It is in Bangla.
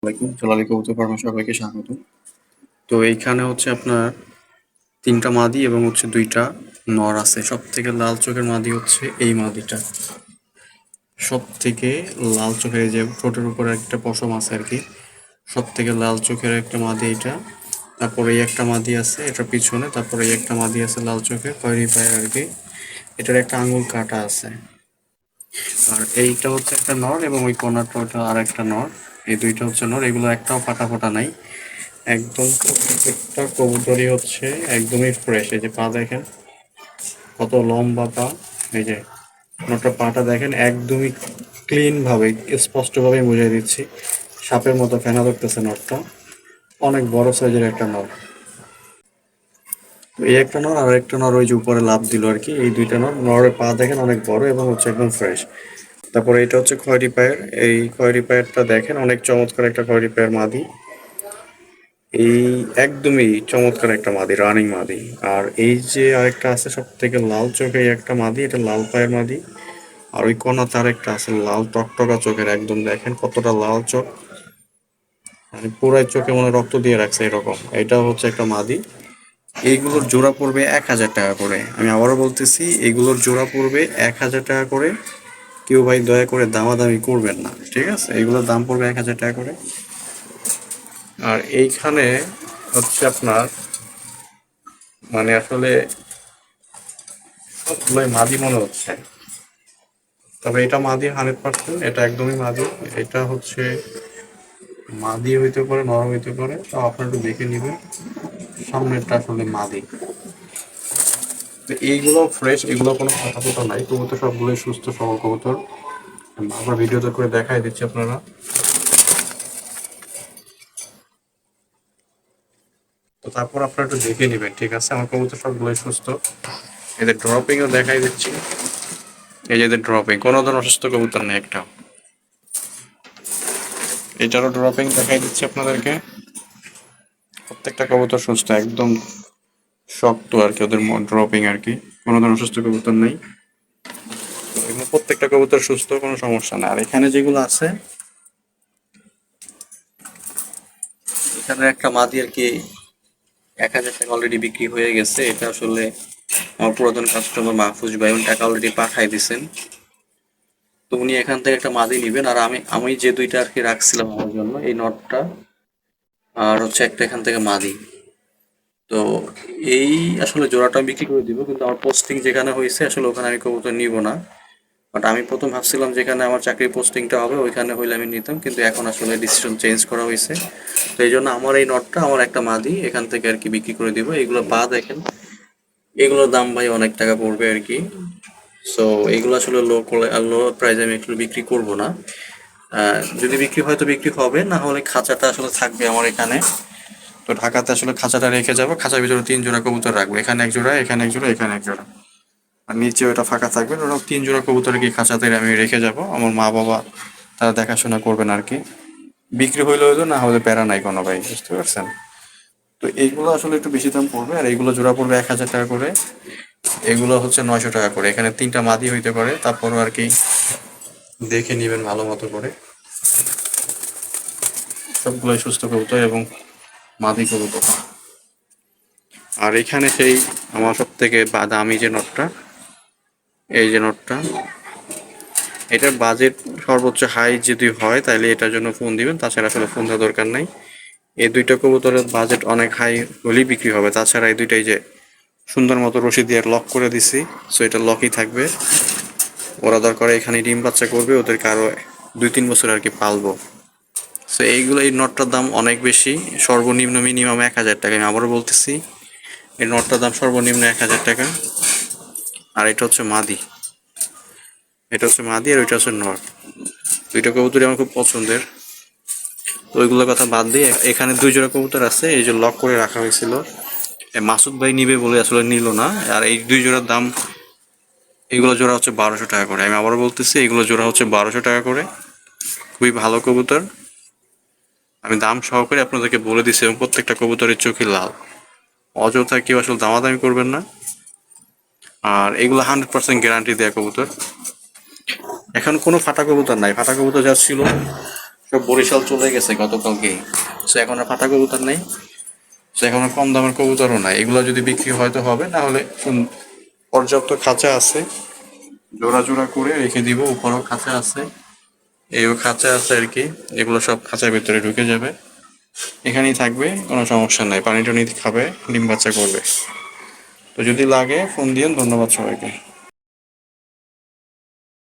আসসালামাইকুম, জালালি কবুতর ফার্মে সবাইকে স্বাগত। তো এইখানে হচ্ছে আপনার 3টা মাদি এবং হচ্ছে 2টা নর আছে। সব থেকে লাল চোখের মাদি হচ্ছে এই মাদিটা। সব থেকে লাল চোখের, এই যে ঠোঁটের উপরে একটা পশম আছে আর কি, সব থেকে লাল চোখের একটা মাদি এটা। তারপরে এই একটা মাদি আছে এটার পিছনে, তারপরে এই একটা মাদি আছে লাল চোখের খয়েরি পায়ের আর কি। এটার একটা আঙুল কাটা আছে। আর এইটা হচ্ছে একটা নর এবং ওই কোনারটা ওটা আর একটা নর। এই দুইটা হচ্ছে নর, এগুলো একটাও ফাটা ফোটা নাই। একদম প্রত্যেকটা কবুতরই হচ্ছে একদমই ফ্রেশ। এই যে পা দেখেন কত লম্বা পা, এই যে নটটা পাটা দেখেন একদমই ক্লিন ভাবে, স্পষ্ট ভাবে বুঝিয়ে দিচ্ছি, সাপের মতো ফেনা ধরতেছে নটটা। অনেক বড় সাইজের একটা নর। তো এই একটা নর আর একটা নর ওই যে উপরে লাফ দিল আর কি। এই দুইটা নর, নরের পা দেখেন অনেক বড় এবং হচ্ছে একদম ফ্রেশ। তারপরে এটা হচ্ছে খয়েরি পায়ের। এই খয়েরি পায়েরটা দেখেন অনেক চমৎকার একটা খয়েরি পায়ের মাদি। এই একদমই চমৎকার একটা মাদি, রানিং মাদি। আর এই যে আরেকটা আছে সব থেকে লাল চোখে একটা মাদি, এটা লাল পায়ের মাদি। আর ওই কোনা তার একটা আছে লাল টকটকা চোখের, একদম দেখেন কতটা লাল চোখ, মানে পুরাই চোখে মনে হয় রক্ত দিয়ে রাখছে এরকম। এটা হচ্ছে একটা মাদি। এইগুলোর জোড়া পড়বে 1,000 টাকা করে। আমি আবারও বলতেছি, এগুলোর জোড়া পড়বে 1,000 টাকা করে। কেউ ভাই দয়া করে দামাদামি করবেন না, ঠিক আছে? এগুলোর দাম পড়বে 1,000 টাকা করে। আর এইখানে হচ্ছে আপনার মানে আসলে সবগুলোই মাদি মনে হচ্ছে, তবে এটা মাদি 100%, এটা একদমই মাদি। এটা হচ্ছে মাদি হইতে পারে, নরম হইতে পারে, তো আপনারা একটু দেখে নেবেন। সামনেরটা আসলে মাদি। তো এইগুলো ফ্রেশ, এগুলো কোনো কথা কথা নাই, কবুতর সবগুলোই সুস্থ সবল কবুতর। আমরা ভিডিওতে করে দেখাই দিচ্ছি আপনারা। তো তারপর আপনারা একটু দেখে নেবেন, ঠিক আছে? আমার কবুতর সবগুলোই সুস্থ। এদের ড্রপিংও দেখাই দিচ্ছি। এই যে এদের ড্রপিং, কোনো ধরনের অসুস্থ কবুতর নেই একটা। এটারও ড্রপিং দেখাই দিচ্ছি আপনাদেরকে। প্রত্যেকটা কবুতর সুস্থ, একদম শক্ত আর কি ওদের ড্রপিং আর কি। কোনো ধরনের অসুস্থ কবুতর নেই। তো এগুলো প্রত্যেকটা কবুতর সুস্থ, কোনো সমস্যা নেই। আর এখানে যেগুলো আছে, এখানে একটা মাদি আর কি 1,000 টাকা অলরেডি বিক্রি হয়ে গেছে। এটা আসলে আমার পুরাতন কাস্টমার মাহফুজ ভাই, উনি টাকা অলরেডি পাঠাই দিছেন। তো উনি এখান থেকে একটা মাদি নিবেন। আর আমি আমি যে দুইটা আর কি রাখছিলাম আমার জন্য, এই নটটা আর হচ্ছে একটা এখান থেকে মাদি। তো এই আসলে জোড়াটা বিক্রি করে দিব, কিন্তু আমার পোস্টিং যেখানে হয়েছে আসলে ওখানে আমি কবুতর নিব না। বাট আমি প্রথম ভাবছিলাম যেখানে আমার চাকরির পোস্টিংটা হবে ওইখানে হইলে আমি নিতাম, কিন্তু এখন আসলে ডিসিশন চেঞ্জ করা হয়েছে। তো এই জন্য আমার এই নটটা, আমার একটা মাদি এখান থেকে আর কি বিক্রি করে দিব। এগুলো পা দেখেন, এগুলোর দাম ভাই অনেক টাকা পড়বে আর কি। সো এগুলো আসলে লো প্রাইসে আমি একটু বিক্রি করব না। যদি বিক্রি হয় তো বিক্রি হবে, না হলে খাঁচাটা আসলে থাকবে আমার এখানে। তো ঢাকাতে আসলে খাঁচাটা রেখে যাবো, খাঁচার ভিতরে 3 জোড়া কবুতর রাখবো, এখানে এক জোড়া, এখানে এক জোড়া, এখানে এক জোড়া। আর নিচে ওটা ফাঁকা থাকবে, ওরা 3 জোড়া কবুতর কি খাঁচাতে আমি রেখে যাব। আমার মা বাবা তারা দেখাশোনা করবেন আর কি। বিক্রি হইলে হইলো, না হলে প্যারা নাই কোনো ভাই, বুঝতে পারছেন? তো এইগুলো আসলে একটু বেশি দাম পড়বে। আর এইগুলো জোড়া পড়বে 1,000 টাকা করে। এগুলো হচ্ছে 900 টাকা করে। এখানে 3টা মাদি হইতে পারে, তারপরও আর কি দেখে নিবেন ভালো মতো করে। সবগুলোই সুস্থ কবুতর এবং মাদি কবুতর। আর এখানে সেই আমার সব থেকে দামি যে নটটা, এই যে নটটা, এটার বাজেট সর্বোচ্চ হাই যদি হয় তাহলে এটার জন্য ফোন দিবেন, তাছাড়া আসলে ফোন দেওয়ার দরকার নাই। এই দুইটা কবুতরের বাজেট অনেক হাই হলেই বিক্রি হবে। তাছাড়া এই দুইটাই যে সুন্দর মতো রশি দিয়ে লক করে দিছি, সো এটা লকই থাকবে। ওরা দরকার এখানে ডিম বাচ্চা করবে, ওদেরকে আরো 2-3 বছর আর কি পালবো। সো এইগুলো, এই নটটার দাম অনেক বেশি, সর্বনিম্ন মিনিমাম 1,000 টাকা। আমি আবারও বলতেছি, এই নটটার দাম সর্বনিম্ন 1,000 টাকা। আর এটা হচ্ছে মাদি, এটা হচ্ছে মাদি আর ওইটা হচ্ছে নর। দুইটা কবুতরই আমার খুব পছন্দের। তো ওইগুলোর কথা বাদ দিয়ে এখানে 2 জোড়া কবুতর আছে, এই যে লক করে রাখা হয়েছিল। মাসুদ ভাই নিবে বলে আসলে নিল না। আর এই 2 জোড়ার দাম, এগুলো জোড়া হচ্ছে 1,200 টাকা করে। আমি আবারও বলতেছি, এগুলো জোড়া হচ্ছে 1,200 টাকা করে। খুবই ভালো কবুতর, আমি দাম সহকারে আপনাদেরকে বলে দিচ্ছি। এবং প্রত্যেকটা কবুতরের চোখই লাল। অযথা কেউ আসলে দামাদামি করবেন না। আর এগুলো 100% গ্যারান্টি দেয়া কবুতর। এখন কোনো ফাটা কবুতর নাই, ফাটা কবুতর যা ছিল সব বরিশাল চলে গেছে গতকালকেই। সো এখন আর ফাটা কবুতর নেই, সো এখন আর কম দামের কবুতরও নাই। এগুলো যদি বিক্রি হয়তো হবে, না হলে পর্যাপ্ত খাঁচা আছে, জোড়া জোড়া করে রেখে দিব। উপরেও খাঁচা আছে, এইও খাঁচা আছে আর কি। এগুলো সব খাঁচার ভিতরে ঢুকে যাবে, এখানেই থাকবে, কোনো সমস্যা নাই। পানি টানি খাবে, ডিম বাচ্চা করবে। তো যদি লাগে ফোন দিয়েন। ধন্যবাদ সবাইকে।